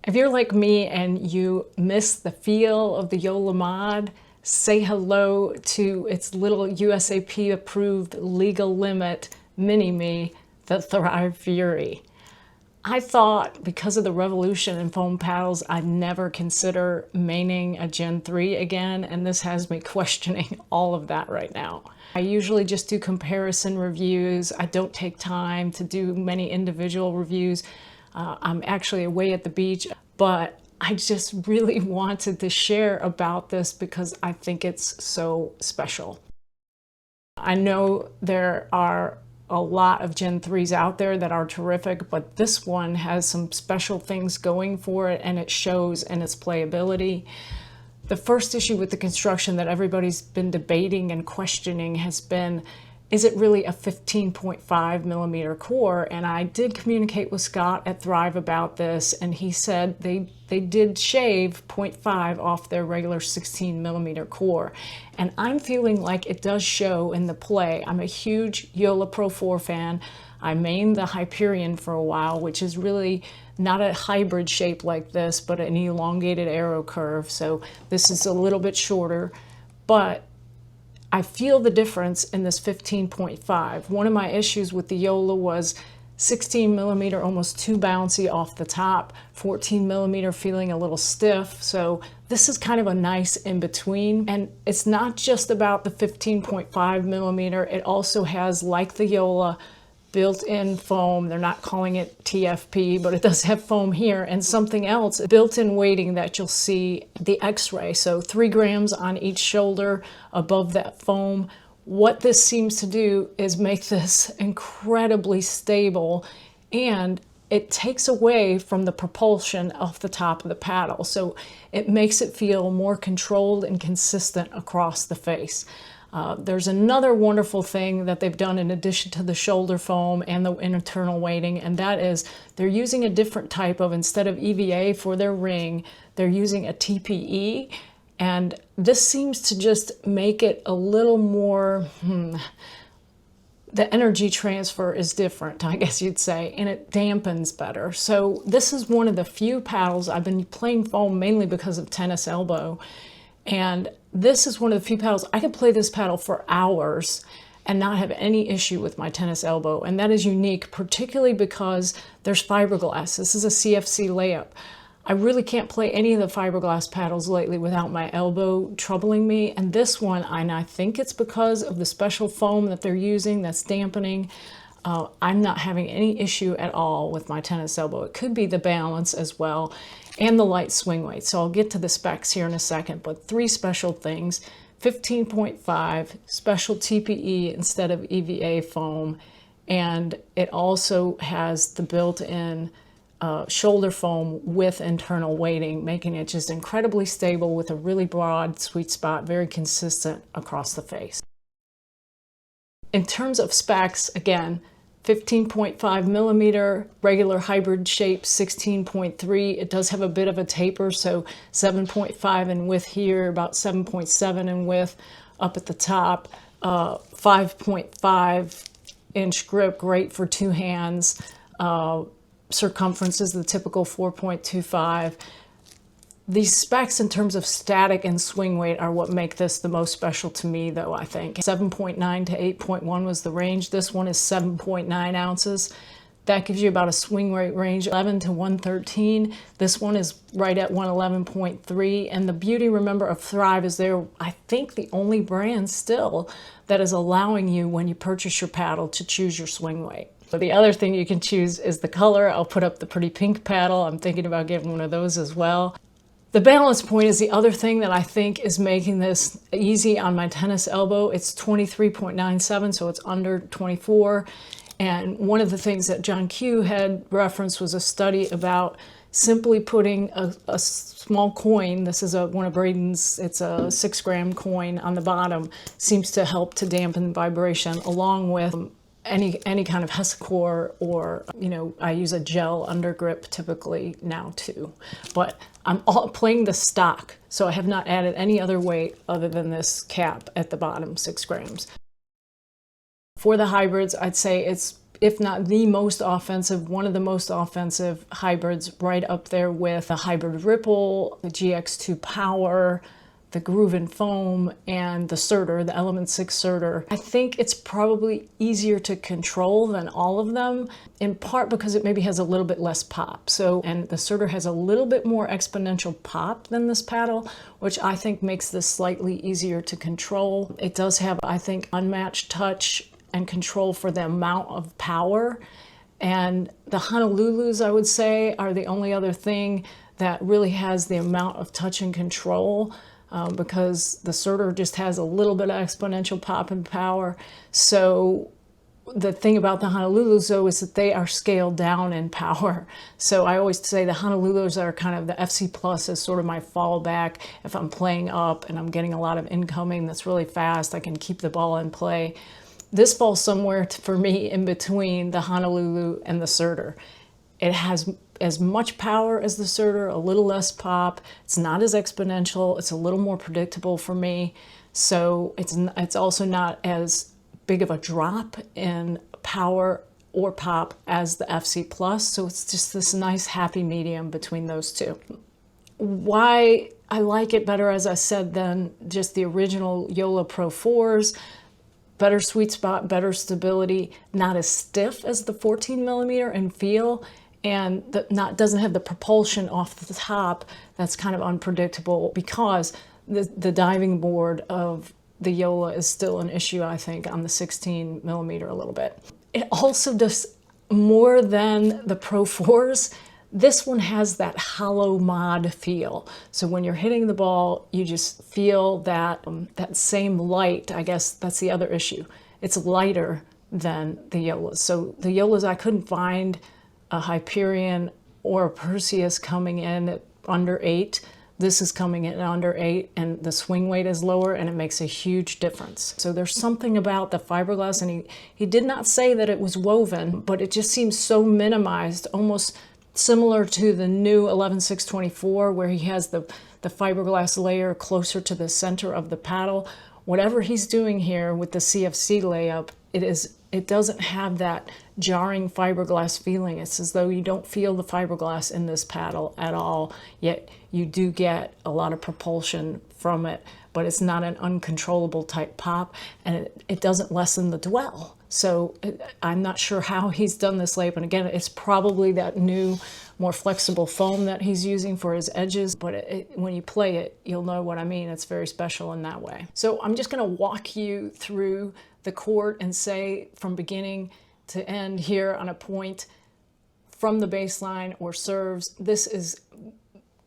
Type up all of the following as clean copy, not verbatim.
If you're like me and you miss the feel of the Yola mod, say hello to its little USAP approved legal limit mini-me, the Thrive Fury. I thought because of the revolution in foam paddles, I'd never consider maining a Gen 3 again, and this has me questioning all of that right now. I usually just do comparison reviews. I don't take time to do many individual reviews. I'm actually away at the beach, but I just really wanted to share about this because I think it's so special. I know there are a lot of Gen 3s out there that are terrific, but this one has some special things going for it, and it shows in its playability. The first issue with the construction that everybody's been debating and questioning has been, is it really a 15.5 millimeter core? And I did communicate with Scott at Thrive about this, and he said they did shave 0.5 off their regular 16 millimeter core. And I'm feeling like it does show in the play. I'm a huge Yola Pro 4 fan. I mained the Hyperion for a while, which is really not a hybrid shape like this, but an elongated arrow curve. So this is a little bit shorter, but I feel the difference in this 15.5. One of my issues with the Yola was 16 millimeter almost too bouncy off the top, 14 millimeter feeling a little stiff. So this is kind of a nice in between. And it's not just about the 15.5 millimeter. It also has, like the Yola, built-in foam. They're not calling it TFP, but it does have foam here, and something else, built-in weighting that you'll see, the X-ray. So 3 grams on each shoulder above that foam. What this seems to do is make this incredibly stable, and it takes away from the propulsion off the top of the paddle. So it makes it feel more controlled and consistent across the face. There's another wonderful thing that they've done in addition to the shoulder foam and the internal weighting, and that is they're using a different type of, instead of EVA for their ring, they're using a TPE, and this seems to just make it a little more, the energy transfer is different, I guess you'd say, and it dampens better. So this is one of the few paddles, I've been playing foam mainly because of tennis elbow, and this is one of the few paddles, I could play this paddle for hours and not have any issue with my tennis elbow. And that is unique, particularly because there's fiberglass. This is a CFC layup. I really can't play any of the fiberglass paddles lately without my elbow troubling me. And this one, and I think it's because of the special foam that they're using that's dampening. I'm not having any issue at all with my tennis elbow. It could be the balance as well, and the light swing weight. So I'll get to the specs here in a second, but 3 special things: 15.5, special TPE instead of EVA foam, and it also has the built-in shoulder foam with internal weighting, making it just incredibly stable with a really broad sweet spot, very consistent across the face. In terms of specs, again, 15.5 millimeter, regular hybrid shape, 16.3. It does have a bit of a taper, so 7.5 in width here, about 7.7 in width up at the top. 5.5 inch grip, great for 2 hands. Circumference is the typical 4.25. These specs in terms of static and swing weight are what make this the most special to me, though, I think. 7.9 to 8.1 was the range. This one is 7.9 ounces. That gives you about a swing weight range 11 to 113. This one is right at 111.3. And the beauty, remember, of Thrive is they're, I think, the only brand still that is allowing you, when you purchase your paddle, to choose your swing weight. But the other thing you can choose is the color. I'll put up the pretty pink paddle. I'm thinking about getting one of those as well. The balance point is the other thing that I think is making this easy on my tennis elbow. It's 23.97, so it's under 24. And one of the things that John Q had referenced was a study about simply putting a small coin, this is one of Braden's, it's a 6 gram coin on the bottom, seems to help to dampen vibration, along with any kind of hesacore, or, you know, I use a gel undergrip typically now too. But I'm playing the stock, so I have not added any other weight other than this cap at the bottom, 6 grams. For the hybrids, I'd say it's if not the most offensive, one of the most offensive hybrids, right up there with the Hybrid Ripple, the GX2 Power, the Groove and Foam, and the Surter, the Element 6 Surter. I think it's probably easier to control than all of them, in part because it maybe has a little bit less pop. And the Surter has a little bit more exponential pop than this paddle, which I think makes this slightly easier to control. It does have, I think, unmatched touch and control for the amount of power. And the Honolulus, I would say, are the only other thing that really has the amount of touch and control, because the Surter just has a little bit of exponential pop and power. So the thing about the Honolulus, though, is that they are scaled down in power. So I always say the Honolulus are kind of the FC Plus is sort of my fallback. If I'm playing up and I'm getting a lot of incoming that's really fast, I can keep the ball in play. This falls somewhere for me in between the Honolulu and the Surter. It has as much power as the Surter, a little less pop. It's not as exponential. It's a little more predictable for me. So it's also not as big of a drop in power or pop as the FC Plus. So it's just this nice happy medium between those two. Why I like it better, as I said, than just the original Yola Pro 4s. Better sweet spot, better stability, not as stiff as the 14 millimeter in feel, and doesn't have the propulsion off the top that's kind of unpredictable, because the diving board of the Yola is still an issue, I think, on the 16 millimeter a little bit. It also does more than the Pro 4s. This one has that hollow mod feel. So when you're hitting the ball, you just feel that same light. I guess that's the other issue. It's lighter than the Yolas. So the Yolas, I couldn't find a Hyperion or a Perseus coming in at under 8. This is coming in under 8, and the swing weight is lower, and it makes a huge difference. So there's something about the fiberglass, and he did not say that it was woven, but it just seems so minimized, almost similar to the new 11624, where he has the fiberglass layer closer to the center of the paddle. Whatever he's doing here with the CFC layup, it doesn't have that jarring fiberglass feeling. It's as though you don't feel the fiberglass in this paddle at all, yet you do get a lot of propulsion from it, but it's not an uncontrollable type pop, and it doesn't lessen the dwell. So I'm not sure how he's done this layup, and again, it's probably that new, more flexible foam that he's using for his edges, but when you play it, you'll know what I mean. It's very special in that way. So I'm just going to walk you through the court and say from beginning to end here on a point from the baseline or serves. This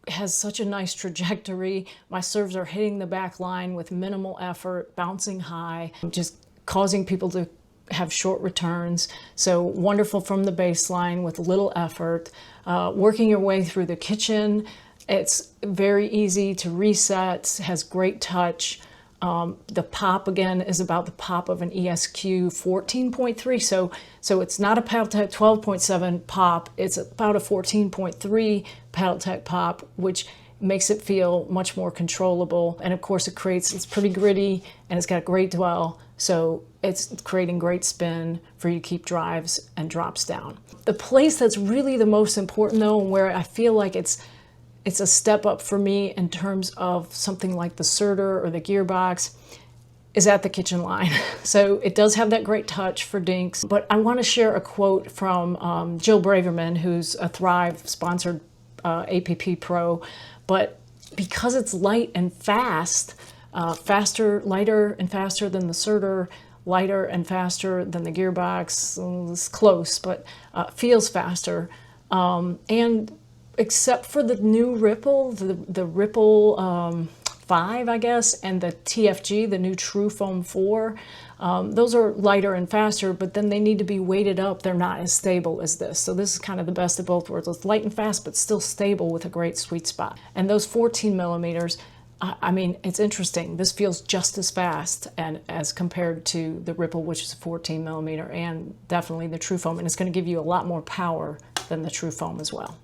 has such a nice trajectory. My serves are hitting the back line with minimal effort, bouncing high, just causing people to have short returns. So wonderful from the baseline with little effort. Working your way through the kitchen, it's very easy to reset, has great touch. The pop, again, is about the pop of an ESQ 14.3. So it's not a Paddletech 12.7 pop. It's about a 14.3 Paddletech pop, which makes it feel much more controllable. And of course, it's pretty gritty, and it's got great dwell. So it's creating great spin for you to keep drives and drops down. The place that's really the most important, though, and where I feel like it's a step up for me in terms of something like the Surter or the gearbox, is at the kitchen line. So it does have that great touch for dinks, but I want to share a quote from Jill Braverman, who's a Thrive sponsored APP Pro, but because it's light and fast, lighter and faster than the Surter, lighter and faster than the gearbox, it's close, but feels faster, and except for the new Ripple, the Ripple 5, I guess, and the TFG, the new True Foam 4, those are lighter and faster, but then they need to be weighted up. They're not as stable as this. So this is kind of the best of both worlds. It's light and fast, but still stable with a great sweet spot. And those 14 millimeters, I mean, it's interesting. This feels just as fast and as compared to the Ripple, which is a 14 millimeter, and definitely the True Foam. And it's going to give you a lot more power than the True Foam as well.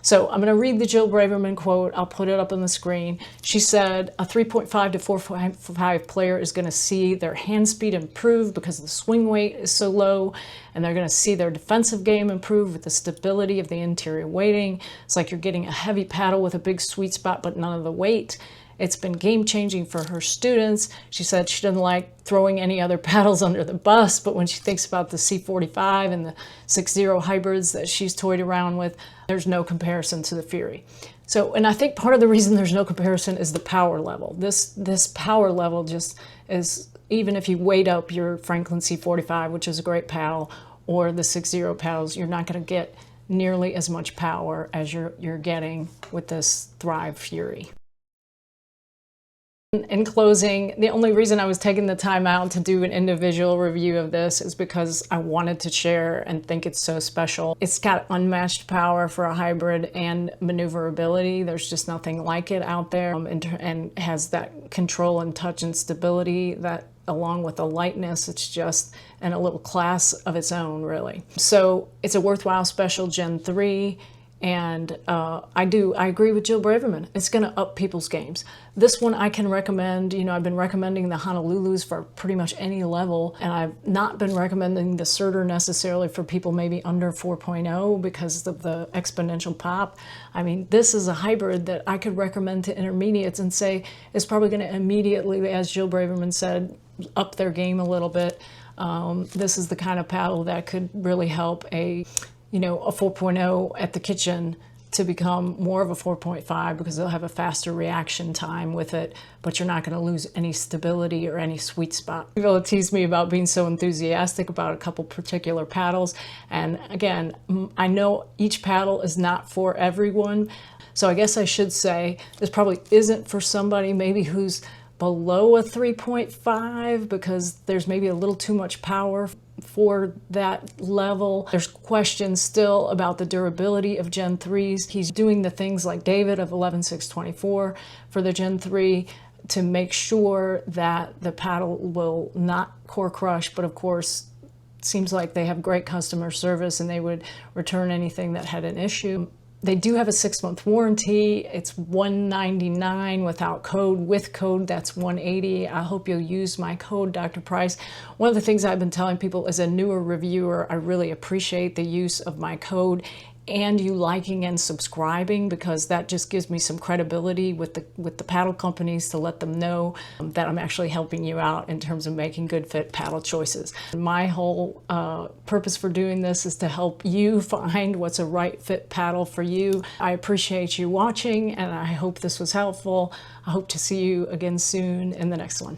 So I'm going to read the Jill Braverman quote. I'll put it up on the screen. She said, a 3.5 to 4.5 player is going to see their hand speed improve because the swing weight is so low, and they're going to see their defensive game improve with the stability of the interior weighting. It's like you're getting a heavy paddle with a big sweet spot, but none of the weight. It's been game-changing for her students. She said she doesn't like throwing any other paddles under the bus, but when she thinks about the C45 and the 6.0 hybrids that she's toyed around with, there's no comparison to the Fury. So, and I think part of the reason there's no comparison is the power level. This power level just is, even if you weight up your Franklin C45, which is a great paddle, or the 6.0 paddles, you're not going to get nearly as much power as you're getting with this Thrive Fury. In closing, the only reason I was taking the time out to do an individual review of this is because I wanted to share and think it's so special. It's got unmatched power for a hybrid and maneuverability. There's just nothing like it out there, and has that control and touch and stability that, along with the lightness, it's just in a little class of its own, really. So it's a worthwhile special Gen 3. And I agree with Jill Braverman. It's going to up people's games. This one I can recommend. You know, I've been recommending the Honolulus for pretty much any level, and I've not been recommending the Surtur necessarily for people maybe under 4.0 because of the exponential pop. I mean, this is a hybrid that I could recommend to intermediates and say is probably going to immediately, as Jill Braverman said, up their game a little bit. This is the kind of paddle that could really help a 4.0 at the kitchen to become more of a 4.5 because they'll have a faster reaction time with it, but you're not going to lose any stability or any sweet spot. People tease me about being so enthusiastic about a couple particular paddles, and again, I know each paddle is not for everyone, so I guess I should say this probably isn't for somebody maybe who's below a 3.5 because there's maybe a little too much power for that level. There's questions still about the durability of Gen 3s. He's doing the things like David of 11.624 for the Gen 3 to make sure that the paddle will not core crush, but of course, it seems like they have great customer service and they would return anything that had an issue. They do have a 6-month warranty. It's $199 without code. With code, that's $180. I hope you'll use my code, DRPRICE. One of the things I've been telling people as a newer reviewer, I really appreciate the use of my code and you liking and subscribing, because that just gives me some credibility with the paddle companies to let them know that I'm actually helping you out in terms of making good fit paddle choices. My whole purpose for doing this is to help you find what's a right fit paddle for you. I appreciate you watching and I hope this was helpful. I hope to see you again soon in the next one.